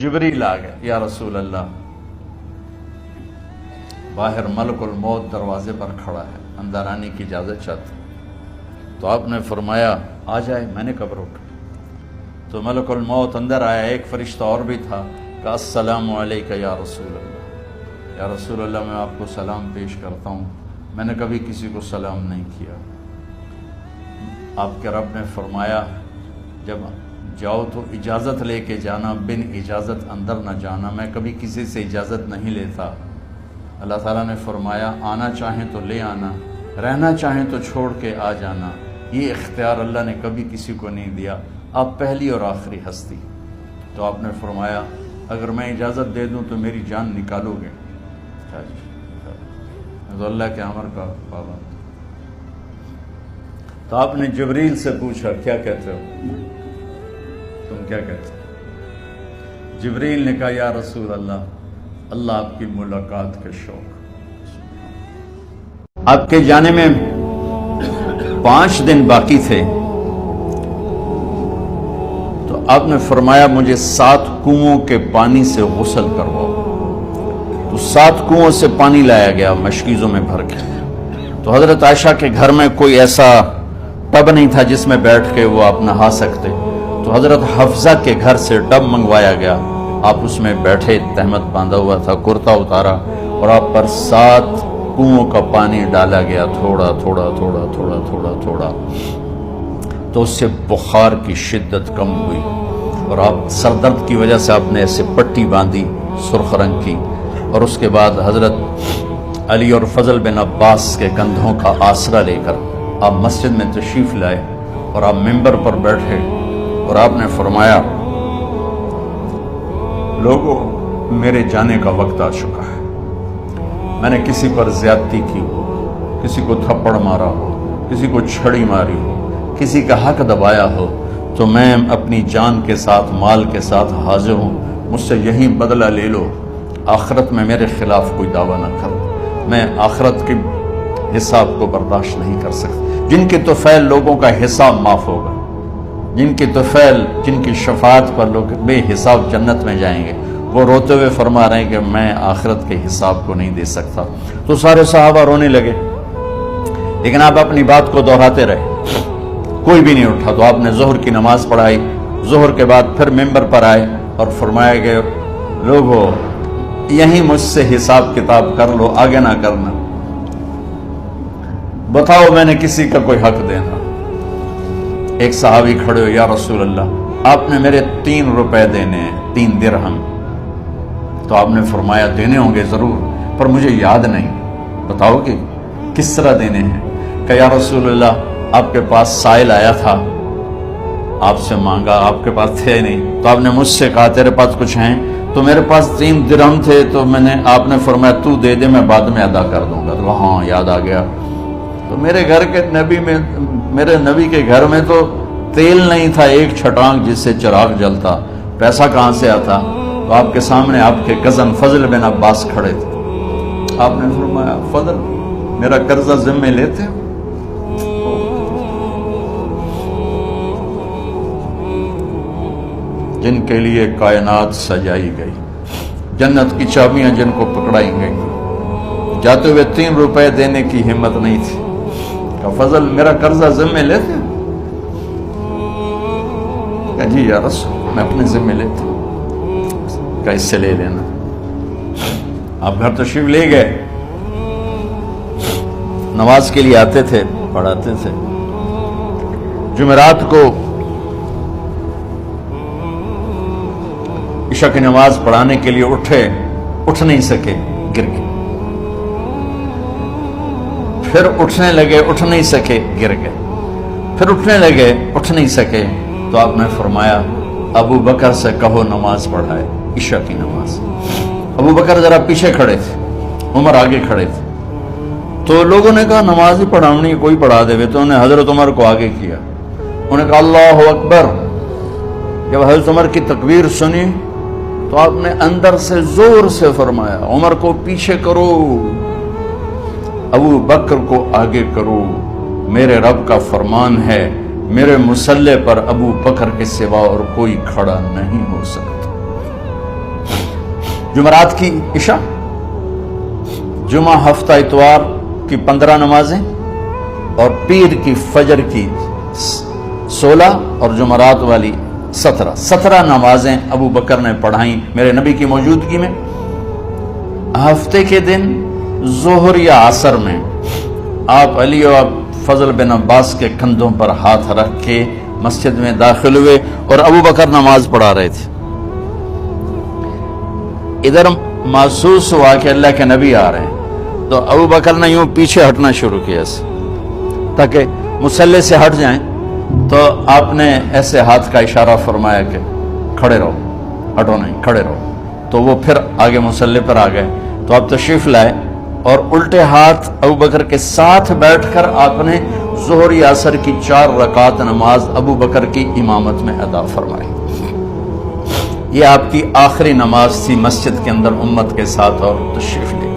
جبریل آ گئے، یا رسول اللہ باہر ملک الموت دروازے پر کھڑا ہے، اندر آنے کی اجازت چاہتے۔ تو آپ نے فرمایا آ جائے، میں نے کب روکا؟ تو ملک الموت اندر آیا، ایک فرشتہ اور بھی تھا، کہا السلام علیکہ یا رسول اللہ، یا رسول اللہ میں آپ کو سلام پیش کرتا ہوں، میں نے کبھی کسی کو سلام نہیں کیا۔ آپ کے رب نے فرمایا جب جاؤ تو اجازت لے کے جانا، بن اجازت اندر نہ جانا، میں کبھی کسی سے اجازت نہیں لیتا۔ اللہ تعالیٰ نے فرمایا آنا چاہیں تو لے آنا، رہنا چاہیں تو چھوڑ کے آ جانا، یہ اختیار اللہ نے کبھی کسی کو نہیں دیا، آپ پہلی اور آخری ہستی۔ تو آپ نے فرمایا اگر میں اجازت دے دوں تو میری جان نکالو گے؟ تو اللہ کے امر کا پابند۔ تو آپ نے جبریل سے پوچھا کیا کہتے ہو، تم کیا کہتے ہو؟ جبریل نے کہا یا رسول اللہ، اللہ آپ کی ملاقات کے شوق، آپ کے جانے میں 5 دن باقی تھے، تو آپ نے فرمایا مجھے 7 کنووں کے پانی سے غسل کرواؤ۔ تو 7 کنووں سے پانی لایا گیا مشکیزوں میں بھر کے۔ تو حضرت عائشہ کے گھر میں کوئی ایسا ٹب نہیں تھا جس میں بیٹھ کے وہ آپ نہا سکتے، تو حضرت حفصہ کے گھر سے ٹب منگوایا گیا، آپ اس میں بیٹھے، تہمت باندھا ہوا تھا، کرتا اتارا، اور آپ پر 7 کنووں کا پانی ڈالا گیا، تھوڑا تھوڑا تھوڑا تھوڑا تھوڑا تھوڑا، تو اس سے بخار کی شدت کم ہوئی، اور آپ سر درد کی وجہ سے آپ نے ایسے پٹی باندھی سرخ رنگ کی، اور اس کے بعد حضرت علی اور فضل بن عباس کے کندھوں کا آسرا لے کر آپ مسجد میں تشریف لائے، اور آپ ممبر پر بیٹھے، اور آپ نے فرمایا لوگوں میرے جانے کا وقت آ چکا ہے، میں نے کسی پر زیادتی کی ہو، کسی کو تھپڑ مارا ہو، کسی کو چھڑی ماری ہو، کسی کا حق دبایا ہو، تو میں اپنی جان کے ساتھ، مال کے ساتھ حاضر ہوں، مجھ سے یہی بدلہ لے لو، آخرت میں میرے خلاف کوئی دعویٰ نہ کرو، میں آخرت کے حساب کو برداشت نہیں کر سکتا۔ جن کے طفیل لوگوں کا حساب معاف ہوگا، جن کے طفیل، جن کی شفاعت پر لوگ بے حساب جنت میں جائیں گے، وہ روتے ہوئے فرما رہے ہیں کہ میں آخرت کے حساب کو نہیں دے سکتا۔ تو سارے صحابہ رونے لگے، لیکن آپ اپنی بات کو دہراتے رہے، کوئی بھی نہیں اٹھا۔ تو آپ نے ظہر کی نماز پڑھائی، ظہر کے بعد پھر ممبر پر آئے اور فرمایا کہ لوگوں یہیں مجھ سے حساب کتاب کر لو، آگے نہ کرنا، بتاؤ میں نے کسی کا کوئی حق دینا۔ ایک صحابی کھڑے ہو، یا رسول اللہ آپ نے میرے 3 روپے دینے ہیں، 3 درہم۔ تو آپ نے فرمایا دینے ہوں گے ضرور، پر مجھے یاد نہیں، بتاؤ کہ کس طرح دینے ہیں؟ کہ یا رسول اللہ آپ کے پاس سائل آیا تھا، آپ سے مانگا، آپ کے پاس تھے نہیں، تو آپ نے مجھ سے کہا تیرے پاس کچھ ہیں؟ تو میرے پاس 3 درہم تھے، تو آپ نے فرمایا تو دے دے، میں بعد میں ادا کر دوں گا۔ تو ہاں یاد آ گیا۔ تو میرے گھر کے میرے نبی کے گھر میں تو تیل نہیں تھا، ایک چھٹانگ جس سے چراغ جلتا، پیسہ کہاں سے آتا؟ تو آپ کے سامنے آپ کے کزن فضل بن عباس کھڑے تھے، آپ نے فرمایا فضل میرا قرضہ ذمہ لیتے ہو؟ جن کے لیے کائنات سجائی گئی، جنت کی چابیاں جن کو پکڑائی گئی، جاتے ہوئے 3 روپے دینے کی ہمت نہیں تھی، کہ فضل میرا قرضہ ذمہ لیتے ہو؟ کہ جی یا رسول میں اپنے ذمہ لیتا ہوں۔ کہ اس سے لے لینا۔ آپ گھر تشریف لے گئے، نماز کے لیے آتے تھے، پڑھاتے تھے۔ جمعرات کو عشاء کی نماز پڑھانے کے لیے اٹھ نہیں سکے، گر گئے، پھر اٹھنے لگے، اٹھ نہیں سکے، گر گئے، پھر اٹھنے لگے، اٹھ نہیں سکے۔ تو آپ نے فرمایا ابو بکر سے کہو نماز پڑھائے، عشاء کی نماز۔ ابو بکر ذرا پیچھے کھڑے تھے، عمر آگے کھڑے تھے، تو لوگوں نے کہا نماز ہی پڑھاؤنی، کوئی پڑھا دے، تو انہیں حضرت عمر کو آگے کیا، انہوں نے کہا اللہ اکبر۔ جب حضرت عمر کی تکبیر سنی تو آپ نے اندر سے زور سے فرمایا عمر کو پیچھے کرو، ابو بکر کو آگے کرو، میرے رب کا فرمان ہے میرے مصلی پر ابو بکر کے سوا اور کوئی کھڑا نہیں ہو سکتا۔ جمعرات کی عشاء، جمعہ ہفتہ اتوار کی 15 نمازیں، اور پیر کی فجر کی 16 اور جمعرات والی 17 نمازیں ابو بکر نے پڑھائیں میرے نبی کی موجودگی میں۔ ہفتے کے دن ظہر یا عصر میں آپ علی و فضل بن عباس کے کندھوں پر ہاتھ رکھ کے مسجد میں داخل ہوئے اور ابو بکر نماز پڑھا رہے تھے۔ ادھر محسوس ہوا کہ اللہ کے نبی آ رہے ہیں، تو ابو بکر نے یوں پیچھے ہٹنا شروع کیا تاکہ مصلی سے ہٹ جائیں، تو آپ نے ایسے ہاتھ کا اشارہ فرمایا کہ کھڑے رہو، ہٹو نہیں، کھڑے رہو۔ تو وہ پھر آگے مصلی پر آ گئے، تو آپ تشریف لائے اور الٹے ہاتھ ابو بکر کے ساتھ بیٹھ کر آپ نے ظہر یا عصر کی 4 رکعت نماز ابو بکر کی امامت میں ادا فرمائی۔ یہ آپ کی آخری نماز تھی مسجد کے اندر امت کے ساتھ، اور تشریف لے